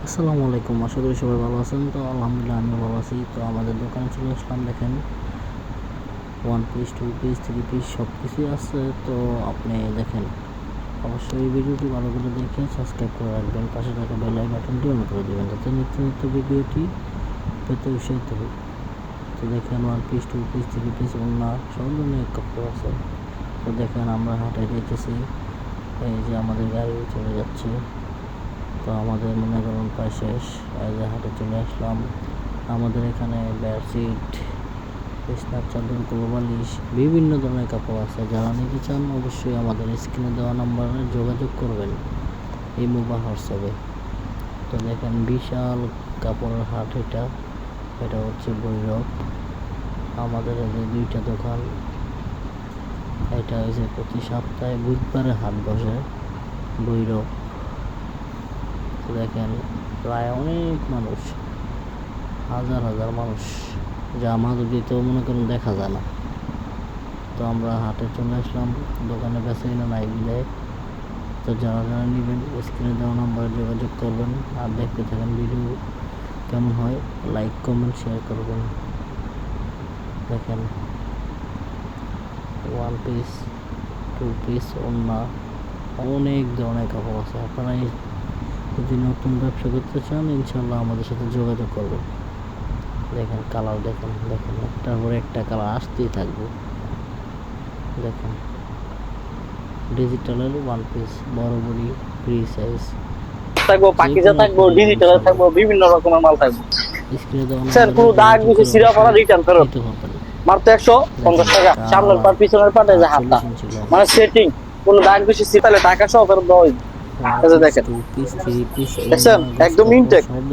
আসসালামু আলাইকুম, আশা করি সবাই ভালো আছেন। তো আলহামদুলিল্লাহ আমিও ভালো আছি। তো আমাদের দোকানে চলে আসলাম। দেখেন, one piece, two piece, three piece সব কিছুই আছে। তো আপনি দেখেন, অবশ্যই এই ভিডিওটি ভালো করে দেখে সাবস্ক্রাইব করে রাখবেন, পাশে থাকা বেল বাটনটি অন করে দেবেন, যাতে নিত্য নিত্য ভিডিওটি পেতে উৎসাহিত হোক। তো দেখেন, one piece, two piece, three piece, ওড়না সব ধরনের কাপড় আছে। তো দেখেন, আমরা হাটে যেতেছি, এই যে আমাদের গাড়ি চলে যাচ্ছে। তো আমাদের মনে করুন প্রায় শেষ, এই যে হাটে চলে আসলাম। আমাদের এখানে বেডশিট, বিছনার চাদর, কোলবালিশ বিভিন্ন ধরনের কাপড় আছে। যারা নিতে চান অবশ্যই আমাদের স্ক্রিনে দেওয়া নাম্বারে যোগাযোগ করবেন, ইমো বা হোয়াটসঅ্যাপে। তো দেখেন, বিশাল কাপড়ের হাট এটা হচ্ছে ভৈরব। আমাদের এই যে দুইটা দোকান, এটা হচ্ছে প্রতি সপ্তাহে বুধবারে হাট বসে ভৈরব। তো দেখেন, প্রায় অনেক মানুষ, হাজার হাজার মানুষ, যা মাধবদীতেও মনে করুন দেখা যায় না। তো আমরা হাটে চলে আসলাম, দোকানে বেচা কিনা নাই বিদায়। তো যারা যারা নেবেন স্ক্রিনে দেওয়া নাম্বারে যোগাযোগ করবেন, আর দেখতে থাকেন ভিডিও কেমন হয়, লাইক কমেন্ট শেয়ার করবেন। দেখেন, ওয়ান পিস, টু পিস, ওড়না অনেক ধরনের কাপড় আছে। আপনারা যদি নতুন ব্যবসা করতে চান ইনশাল্লাহ আমাদের সাথে যোগাযোগ করবেন। দেখেন কালার, দেখেন দেখেন একটার পর একটা কালার আসতেই থাকবে। দেখেন, ডিজিটালের ওয়ান পিস, বড় বড়ি, ফ্রি সাইজ থাকবো, পাকিজা থাকবো, ডিজিটাল থাকবো, বিভিন্ন রকমের মাল থাকবো। স্ক্রিনে দেওয়া স্যার কোনো দাগ নাম্বারে বেশি সিরা পড়া রিটার্ন ফেরত নিতে পারবেন। মাত্র 150 টাকা। সামনের পার পিছনের পাট এই যে হাতটা 40 ইঞ্চি লং, মানে সেটিং, কোনো দাগ বেশি সিতালে টাকা সহ ফেরত দেওয়া হইবে। ওয়ান এই যে পিস, দেখেন, টু পিস, থ্রি পিস, দেখছেন ওড়না, গজ একদম কাপড় ইনটেক। সব